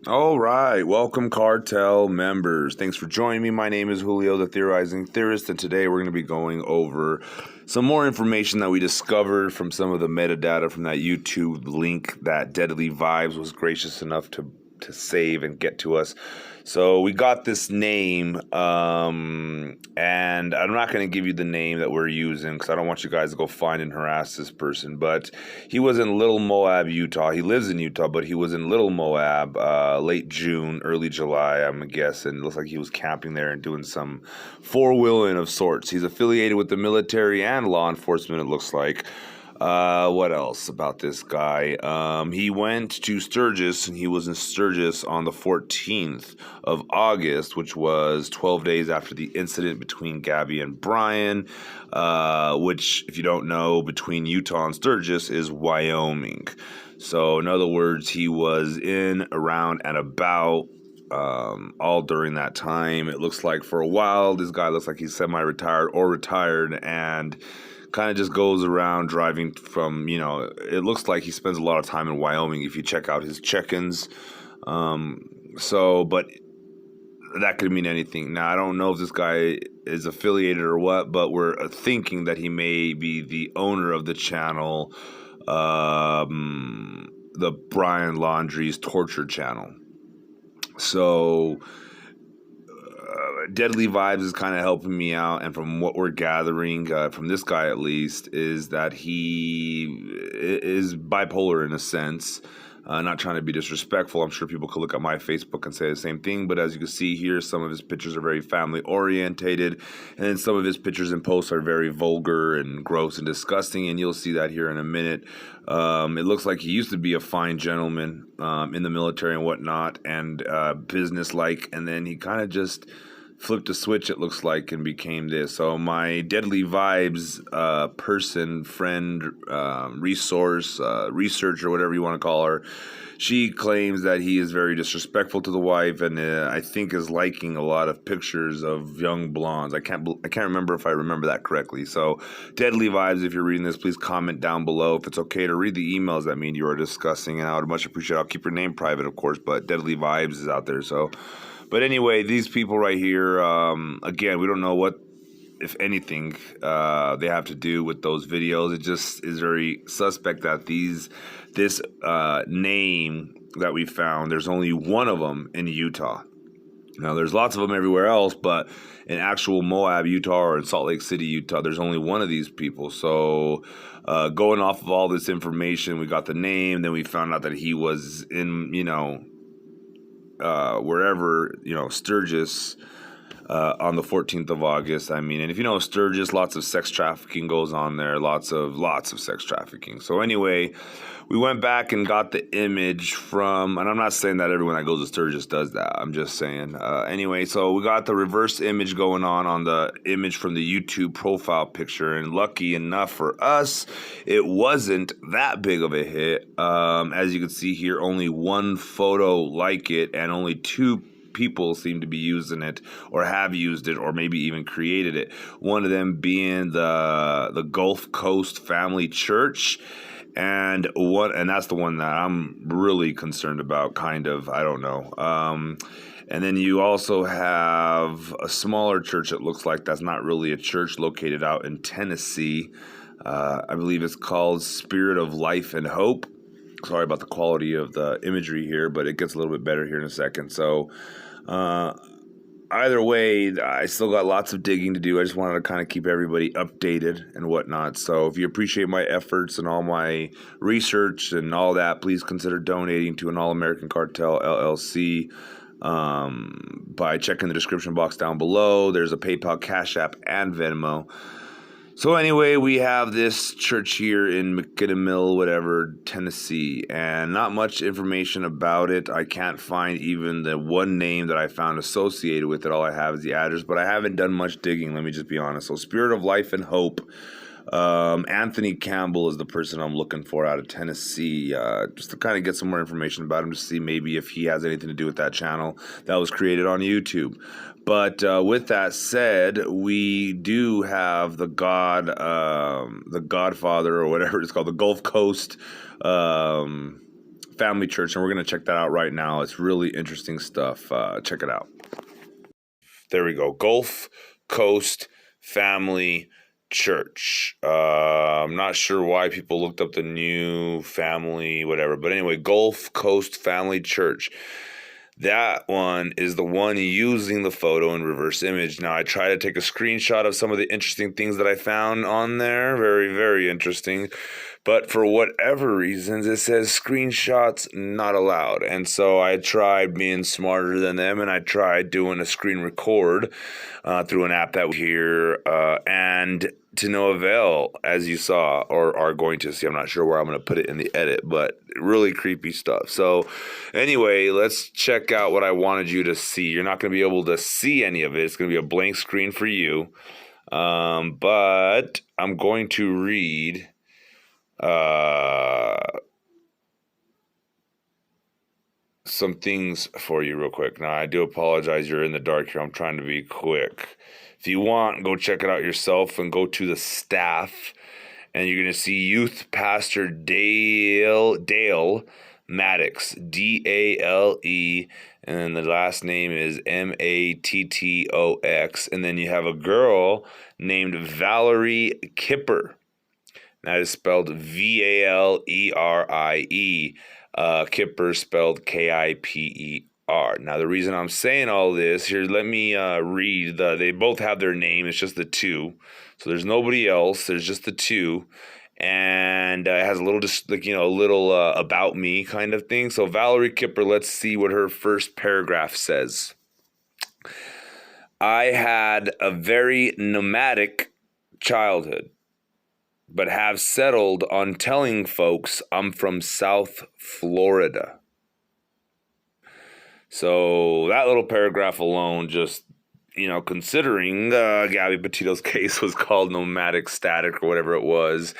All right, welcome cartel members. Thanks for joining me. My name is Julio, the Theorizing Theorist, and today we're going to be going over some more information that we discovered from some of the metadata from that YouTube link that Deadly Vibes was gracious enough to save and get to us. So we got this name, and I'm not going to give you the name that we're using because I don't want you guys to go find and harass this person. But he was in Little Moab, Utah. He lives in Utah, but he was in Little Moab late June, early July, I'm guessing. It looks like he was camping there and doing some four-wheeling of sorts. He's affiliated with the military and law enforcement, it looks like. What else about this guy? He went to Sturgis, and he was in Sturgis on the 14th of August, which was 12 days after the incident between Gabby and Brian, which, if you don't know, between Utah and Sturgis is Wyoming. So, in other words, he was in, around, and about all during that time. It looks like for a while, this guy looks like he's semi-retired or retired, and kind of just goes around driving from, it looks like he spends a lot of time in Wyoming if you check out his check-ins. But that could mean anything. Now, I don't know if this guy is affiliated or what, but we're thinking that he may be the owner of the channel, the Brian Laundrie's Torture channel. So Deadly Vibes is kind of helping me out, and from what we're gathering, from this guy at least, is that he is bipolar in a sense. Not trying to be disrespectful. I'm sure people could look at my Facebook and say the same thing, but as you can see here, some of his pictures are very family orientated, and then some of his pictures and posts are very vulgar and gross and disgusting, and you'll see that here in a minute. It looks like he used to be a fine gentleman in the military and whatnot, and business-like, and then he kind of just flipped a switch, it looks like, and became this. So my Deadly Vibes person, friend, resource, researcher, whatever you want to call her, she claims that he is very disrespectful to the wife, and I think is liking a lot of pictures of young blondes. I can't remember if I remember that correctly. So Deadly Vibes, if you're reading this, please comment down below. If it's okay to read the emails that me and you are discussing, and I would much appreciate it. I'll keep your name private, of course, but Deadly Vibes is out there, so... But anyway, these people right here, again, we don't know what, if anything, they have to do with those videos. It just is very suspect that this name that we found, there's only one of them in Utah. Now, there's lots of them everywhere else, but in actual Moab, Utah, or in Salt Lake City, Utah, there's only one of these people. So going off of all this information, we got the name, then we found out that he was in, wherever, Sturgis, on the 14th of August. I mean, and if you know Sturgis, lots of sex trafficking goes on there, lots of sex trafficking. So anyway, we went back and got the image from, and I'm not saying that everyone that goes to Sturgis does that, I'm just saying, anyway, so we got the reverse image going on the image from the YouTube profile picture, and lucky enough for us, it wasn't that big of a hit. As you can see here, only one photo like it, and only two people seem to be using it, or have used it, or maybe even created it. One of them being the Gulf Coast Family Church, and that's the one that I'm really concerned about, kind of. I don't know. And then you also have a smaller church, it looks like, that's not really a church, located out in Tennessee. I believe it's called Spirit of Life and Hope. Sorry about the quality of the imagery here, but it gets a little bit better here in a second. So either way, I still got lots of digging to do. I just wanted to kind of keep everybody updated and whatnot. So if you appreciate my efforts and all my research and all that, please consider donating to an All-American Cartel LLC by checking the description box down below. There's a PayPal, Cash App, and Venmo. So anyway, we have this church here in McKinney, whatever, Tennessee, and not much information about it. I can't find even the one name that I found associated with it. All I have is the address, but I haven't done much digging, let me just be honest. So Spirit of Life and Hope, Anthony Campbell is the person I'm looking for out of Tennessee, just to kind of get some more information about him, to see maybe if he has anything to do with that channel that was created on YouTube. But with that said, we do have the Godfather, or whatever it's called, the Gulf Coast Family Church, and we're going to check that out right now. It's really interesting stuff. Check it out. There we go. Gulf Coast Family Church. I'm not sure why people looked up the new family, whatever. But anyway, Gulf Coast Family Church. That one is the one using the photo in reverse image. Now, I try to take a screenshot of some of the interesting things that I found on there. Very, very interesting. But for whatever reasons, it says screenshots not allowed. And so I tried being smarter than them, and I tried doing a screen record through an app that we hear, and to no avail, as you saw, or are going to see. I'm not sure where I'm going to put it in the edit, but really creepy stuff. So anyway, let's check out what I wanted you to see. You're not going to be able to see any of it. It's going to be a blank screen for you. But I'm going to read some things for you real quick. Now, I do apologize. You're in the dark here. I'm trying to be quick. If you want, go check it out yourself and go to the staff, and you're going to see Youth Pastor Dale Maddox, Dale, and then the last name is Mattox, and then you have a girl named Valerie Kipper. That is spelled Valerie. Kipper spelled Kiper. Now, the reason I'm saying all this here, let me read. They both have their name. It's just the two. So there's nobody else. There's just the two. And it has a little, about me kind of thing. So Valerie Kipper, let's see what her first paragraph says. I had a very nomadic childhood, but have settled on telling folks I'm from South Florida. So that little paragraph alone, just, considering Gabby Petito's case was called nomadic static or whatever it was,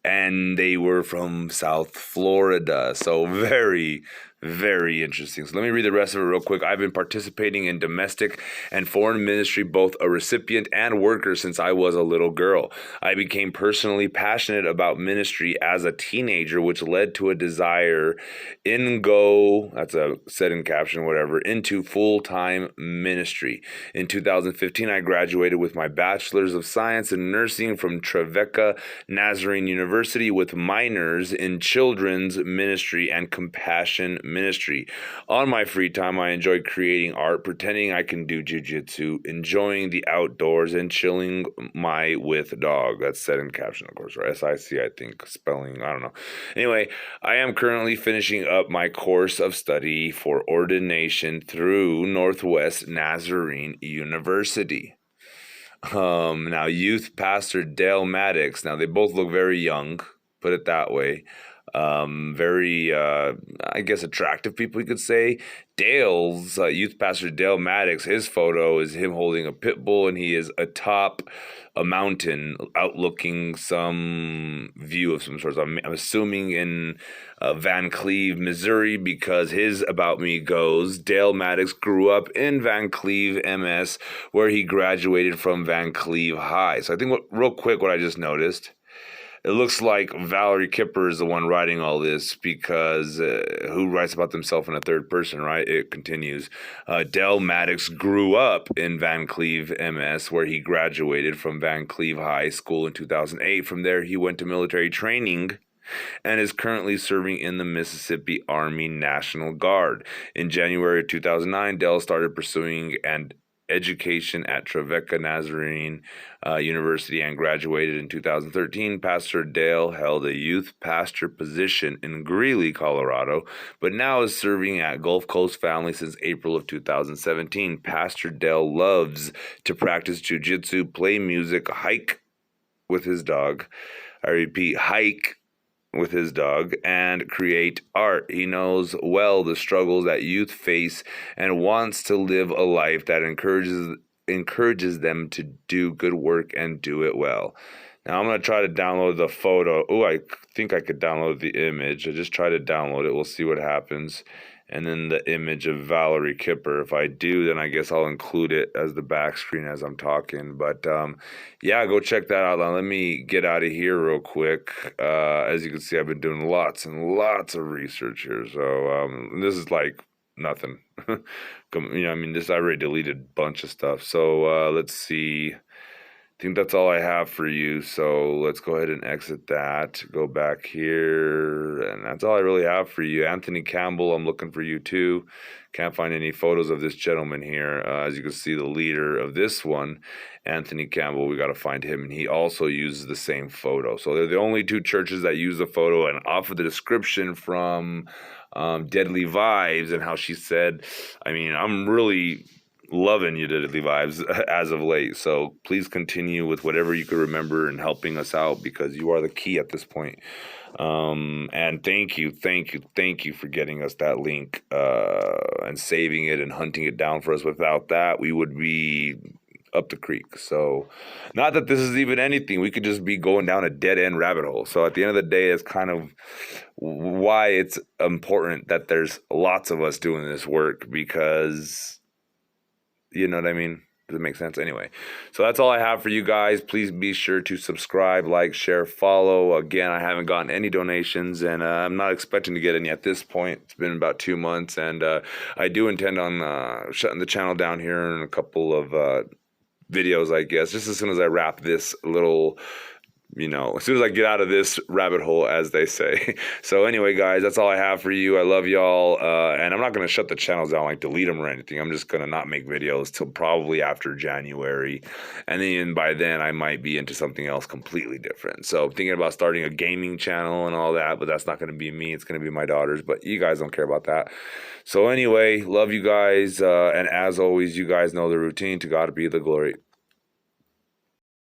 and they were from South Florida. So very, very interesting. So let me read the rest of it real quick. I've been participating in domestic and foreign ministry, both a recipient and worker, since I was a little girl. I became personally passionate about ministry as a teenager, which led to a desire that's a set in caption, whatever, into full-time ministry. In 2015, I graduated with my Bachelor's of Science in Nursing from Trevecca Nazarene University with minors in children's ministry and compassion ministry. On my free time, I enjoy creating art, pretending I can do jiu-jitsu, enjoying the outdoors, and chilling with dog. That's set in caption, of course, or SIC, I think, spelling, I don't know. Anyway, I am currently finishing up my course of study for ordination through Northwest Nazarene University. Now, Youth Pastor Dale Maddox. Now, they both look very young, put it that way. Very, I guess, attractive people, you could say. Dale's, Youth Pastor Dale Maddox, his photo is him holding a pit bull, and he is atop a mountain outlooking some view of some sort. I'm assuming in Van Cleve, Missouri, because his About Me goes, Dale Maddox grew up in Van Cleve, MS, where he graduated from Van Cleve High. So I think real quick what I just noticed, it looks like Valerie Kipper is the one writing all this, because who writes about themselves in a third person, right? It continues. Dale Maddox grew up in Van Cleve, MS, where he graduated from Van Cleve High School in 2008. From there, he went to military training and is currently serving in the Mississippi Army National Guard. In January of 2009, Dale started pursuing an education at Trevecca Nazarene University and graduated in 2013. Pastor Dale held a youth pastor position in Greeley, Colorado, but now is serving at Gulf Coast Family since April of 2017. Pastor Dale loves to practice jiu-jitsu, play music, hike with his dog. I repeat, hike with his dog, and create art. He knows well the struggles that youth face and wants to live a life that encourages them to do good work and do it well. Now I'm going to try to download the photo. Oh, I think I could download the image. I just try to download it. We'll see what happens. and then the image of Valerie Kipper. If I do, then I guess I'll include it as the back screen as I'm talking. But yeah, go check that out. Now, let me get out of here real quick. As you can see, I've been doing lots and lots of research here. So this is like nothing. I mean, I already deleted a bunch of stuff. So let's see. I think that's all I have for you, so let's go ahead and exit that. Go back here, and that's all I really have for you. Anthony Campbell, I'm looking for you too. Can't find any photos of this gentleman here. As you can see, the leader of this one, Anthony Campbell, we got to find him, and he also uses the same photo. So they're the only two churches that use the photo, and off of the description from Deadly Vibes and how she said, I mean, I'm really loving you, Deadly Vibes, as of late. So please continue with whatever you could remember and helping us out, because you are the key at this point. And thank you for getting us that link and saving it and hunting it down for us. Without that, we would be up the creek. So not that this is even anything, we could just be going down a dead end rabbit hole. So at the end of the day, it's kind of why it's important that there's lots of us doing this work, because you know what I mean? Does it make sense? Anyway, so that's all I have for you guys. Please be sure to subscribe, like, share, follow. Again, I haven't gotten any donations, and I'm not expecting to get any at this point. It's been about 2 months, and I do intend on shutting the channel down here in a couple of videos, I guess, just as soon as I wrap this little, as soon as I get out of this rabbit hole, as they say. So anyway, guys, that's all I have for you. I love y'all. And I'm not going to shut the channels down, like delete them or anything. I'm just going to not make videos till probably after January. And then by then, I might be into something else completely different. So I'm thinking about starting a gaming channel and all that, but that's not going to be me. It's going to be my daughters. But you guys don't care about that. So anyway, love you guys. And as always, you guys know the routine. To God be the glory.